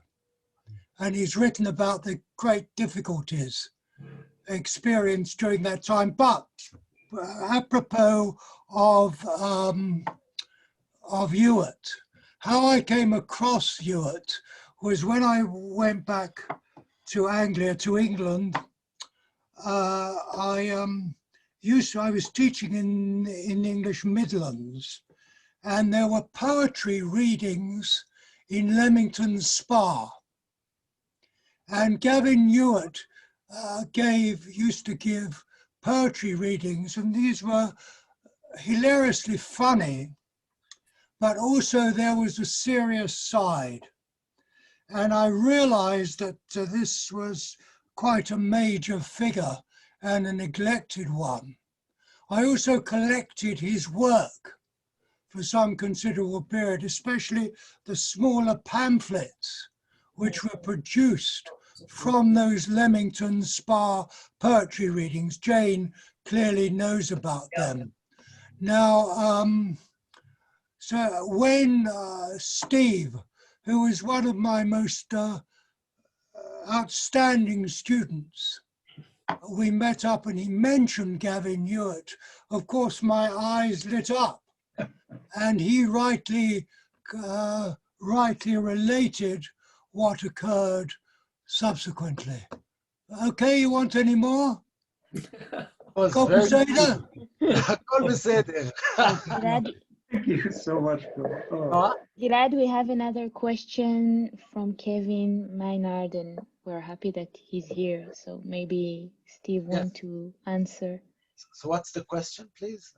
And he's written about the great difficulties experienced during that time. But apropos of Ewart, how I came across Ewart was when I went back to Anglia, to England. I was teaching in English Midlands, and there were poetry readings in Leamington Spa. And Gavin Ewart used to give poetry readings, and these were hilariously funny, but also there was a serious side. And I realized that this was quite a major figure and a neglected one. I also collected his work for some considerable period, especially the smaller pamphlets which were produced from those Leamington Spa poetry readings. Jane clearly knows about them. Now, so when Steve, who was one of my most outstanding students, we met up and he mentioned Gavin Ewart, of course my eyes lit up, and he rightly related what occurred subsequently. Okay, you want any more? was הכל very בסדר? הכל בסדר. Gilad, Thank you so much, Bill. Oh. Gilad, we have another question from Kevin Maynard, and we're happy that he's here. So maybe Steve want to answer. So what's the question, please?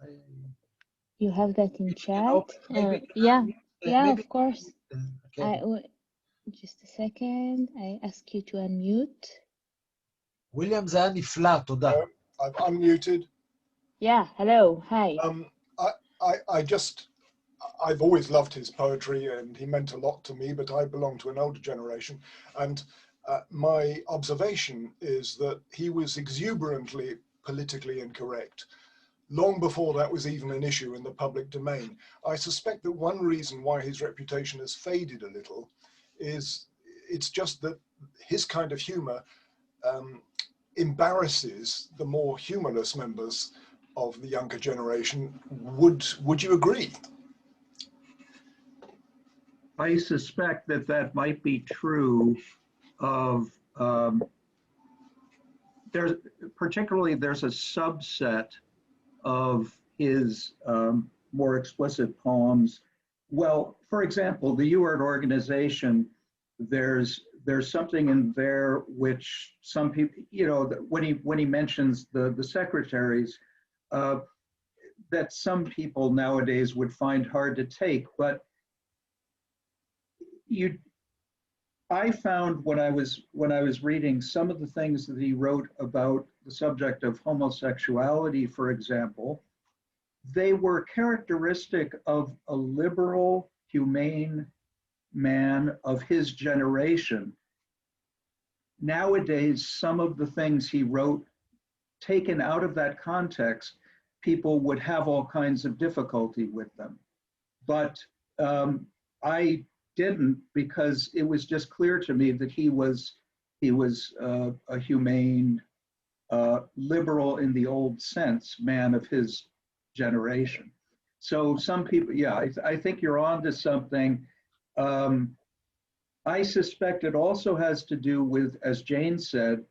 You have that in Maybe you can chat. open- maybe- Yeah, yeah, maybe- of course. Okay. Just a second. I ask you to unmute. וויליאם, זה היה נפלא, תודה. I've unmuted. Yeah, hello, hi. I've always loved his poetry and he meant a lot to me, but I belong to an older generation. And my observation is that he was exuberantly politically incorrect, long before that was even an issue in the public domain. I suspect that one reason why his reputation has faded a little is it's just that his kind of humor embarrasses the more humorless members of the younger generation. Would you agree? I suspect that that might be true of, there's a subset of his more explicit poems. Well, for example, the Ewart organization, there's something in there which some people, you know, when he mentions the secretaries, that some people nowadays would find hard to take. But I found when I was reading some of the things that he wrote about the subject of homosexuality, for example, they were characteristic of a liberal, humane man of his generation. Nowadays, some of the things he wrote, taken out of that context, people would have all kinds of difficulty with them. But I didn't, because it was just clear to me that he was a humane, liberal in the old sense, man of his generation. So some people, yeah, I think you're on to something. I suspect it also has to do with, as Jane said,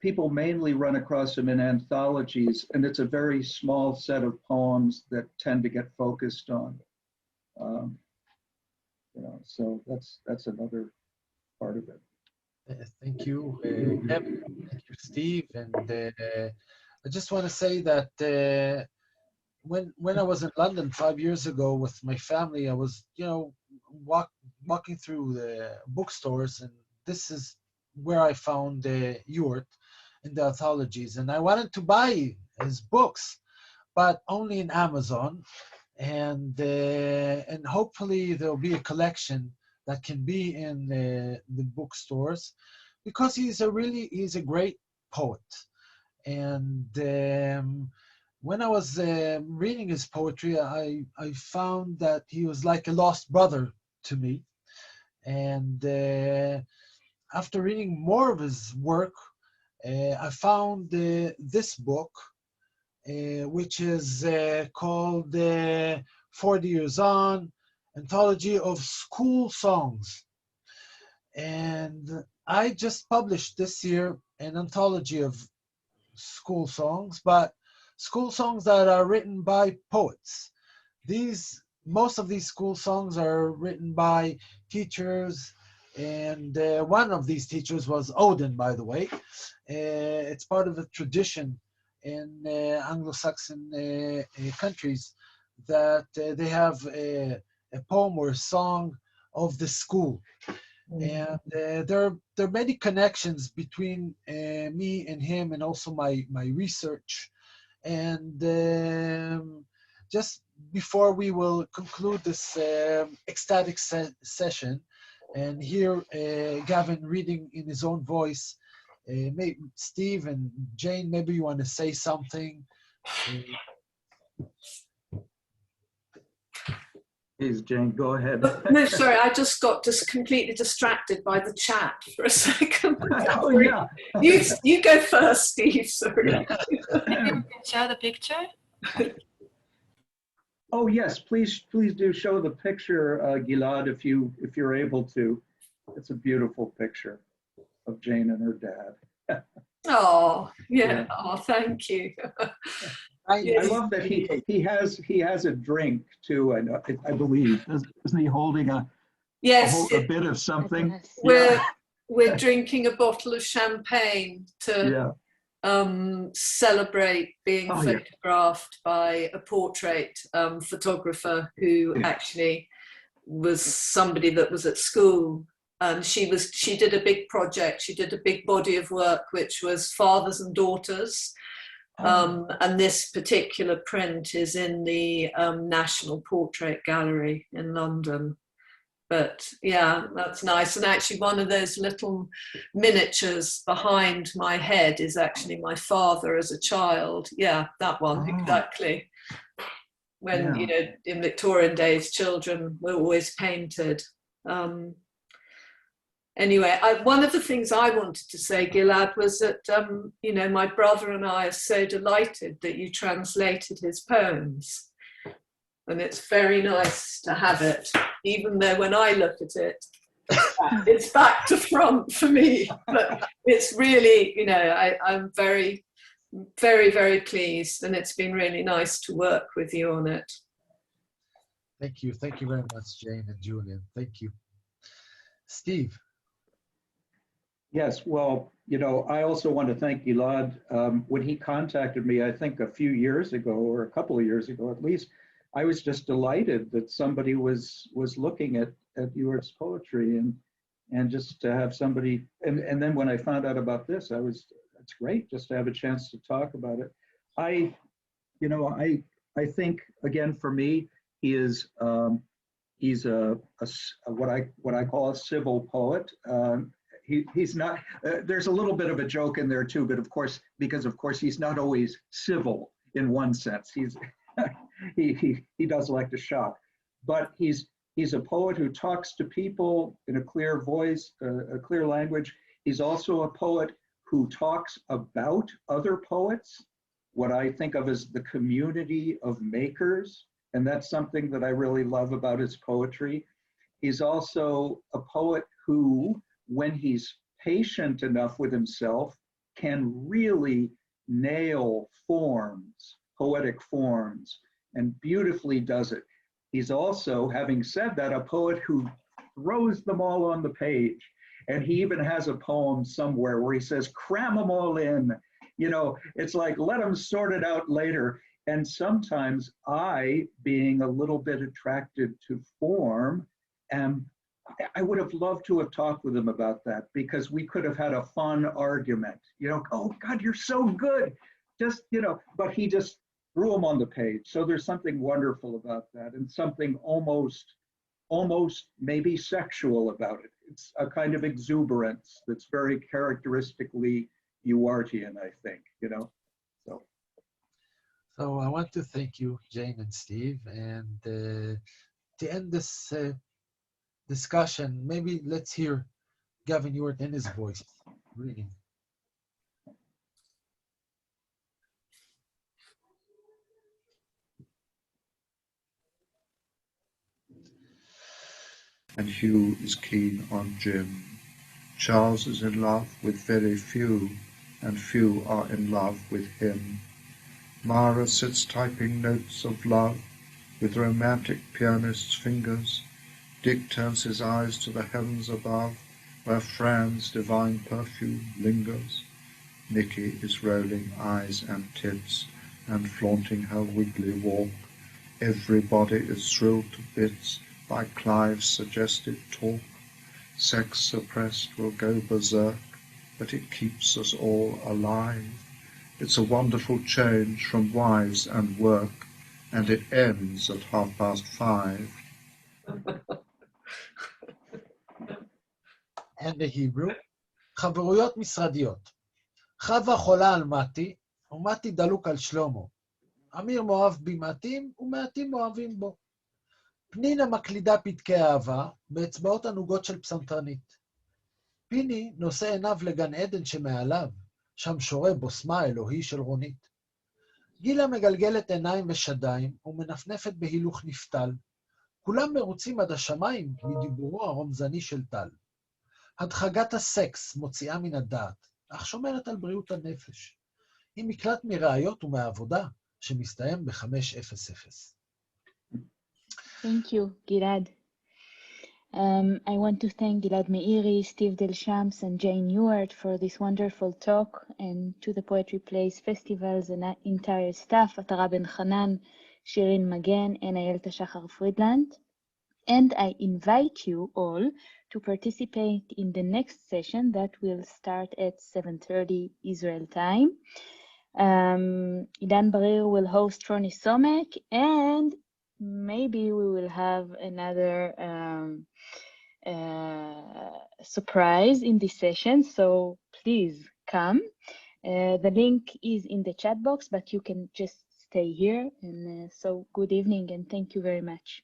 people mainly run across him in anthologies, and it's a very small set of poems that tend to get focused on. You know, so that's another part of it. Thank you, Gavin. Thank you, Steve. And I just want to say that when I was in London 5 years ago with my family, I was, you know, walking through the bookstores, and this is where I found Ewart in the anthologies, and I wanted to buy his books, but only in Amazon, and hopefully there'll be a collection that can be in the bookstores, because he's a great poet. And when I was reading his poetry, I found that he was like a lost brother to me. And after reading more of his work, I found this book, which is called 40 Years On, Anthology of School Songs. And I just published this year an anthology of school songs, but school songs that are written by poets. Most of these school songs are written by teachers, and one of these teachers was Odin, by the way. It's part of a tradition in Anglo-Saxon countries that they have a poem or a song of the school. And there are many connections between me and him, and also my research. And just before we will conclude this ecstatic session and hear Gavin reading in his own voice, maybe Steve and Jane, maybe you want to say something. Please, Jane, go ahead. No, sorry, I just got completely distracted by the chat for a second. Oh, yeah. You go first, Steve, sorry. Maybe we can show the picture. Oh yes, please do show the picture, Gilad, if you're able to. It's a beautiful picture of Jane and her dad. Oh, yeah. Oh, thank you. I love that he has a drink too. I believe isn't he holding a bit of something? We're drinking a bottle of champagne to celebrate being photographed by a portrait photographer who actually was somebody that was at school. And she did a big project. She did a big body of work, which was fathers and daughters. And this particular print is in the National Portrait Gallery in London. But yeah, that's nice. And actually one of those little miniatures behind my head is actually my father as a child. Yeah, that one, exactly. When, you know, in Victorian days, children were always painted. Anyway, one of the things I wanted to say, Gilad, was that, you know, my brother and I are so delighted that you translated his poems. And it's very nice to have it, even though when I look at it, it's back to front for me. But it's really, you know, I'm very, very, very pleased. And it's been really nice to work with you on it. Thank you. Thank you very much, Jane and Julian. Thank you. Steve. Yes, well, you know, I also want to thank Gilad. When he contacted me, I think a few years ago, or a couple of years ago at least, I was just delighted that somebody was looking at Ewart's poetry and just to have somebody, and then when I found out about this, it's great just to have a chance to talk about it. I think, again, for me, he's what I call a civil poet. He's not, there's a little bit of a joke in there too, but of course, because of course he's not always civil in one sense. He does like to shock, but he's a poet who talks to people in a clear voice, a clear language. He's also a poet who talks about other poets, what I think of as the community of makers, and that's something that I really love about his poetry. He's also a poet who, when he's patient enough with himself, can really nail forms, poetic forms, and beautifully does it. He's also, having said that, a poet who throws them all on the page. And he even has a poem somewhere where he says, cram them all in. You know, it's like, let them sort it out later. And sometimes I, being a little bit attracted to form, I would have loved to have talked with him about that, because we could have had a fun argument. You know, oh God, you're so good. Just, you know, but he just threw them on the page. So there's something wonderful about that, and something almost maybe sexual about it. It's a kind of exuberance that's very characteristically Ewartian, I think, you know. So I want to thank you, Jane and Steve, and to end this discussion, maybe let's hear Gavin Ewart in his voice reading. And Hugh is keen on Jim. Charles is in love with very few, and few are in love with him. Mara sits typing notes of love with romantic pianist's fingers. Dick turns his eyes to the heavens above, where Fran's divine perfume lingers. Nicky is rolling eyes and tits and flaunting her wiggly walk. Everybody is thrilled to bits by Clive's suggested talk. Sex suppressed will go berserk, but it keeps us all alive. It's a wonderful change from wives and work, and it ends at 5:30. And the Hebrew, חברויות משרדיות. חווה חולה על מתי, ומתי דלוק על שלמה. אמיר מאוהב במעטים, ומעטים מאוהבים בו. פנינה מקלידה פתקי אהבה, באצבעות ענוגות של פסנתרנית. פיני נושא עיניו לגן עדן שמעליו, שם שורה בוסמה אלוהי של רונית. גילה מגלגלת עיניים ושדיים, ומנפנפת בהילוך נפתל. כולם מרוצים עד השמיים מדיבורו הרומזני של טל. הדחגת הסקס מוציאה מן הדעת, אך שומרת על בריאות הנפש. היא מקלט מראיות ומעבודה שמסתיים ב-5:00. Thank you, Gilad. I want to thank Gilad Meiri, Steve Delshamps, and Jane Ewart for this wonderful talk, and to the Poetry Plays Festivals and entire staff, Atara Ben Hanan, Shirin Magen, and Ayelta Shachar Friedland. And I invite you all to participate in the next session that will start at 7:30 Israel time. Idan Barir will host Ronnie Somek, and maybe we will have another surprise in this session, so please come. The link is in the chat box, but you can just stay here. And so good evening and thank you very much.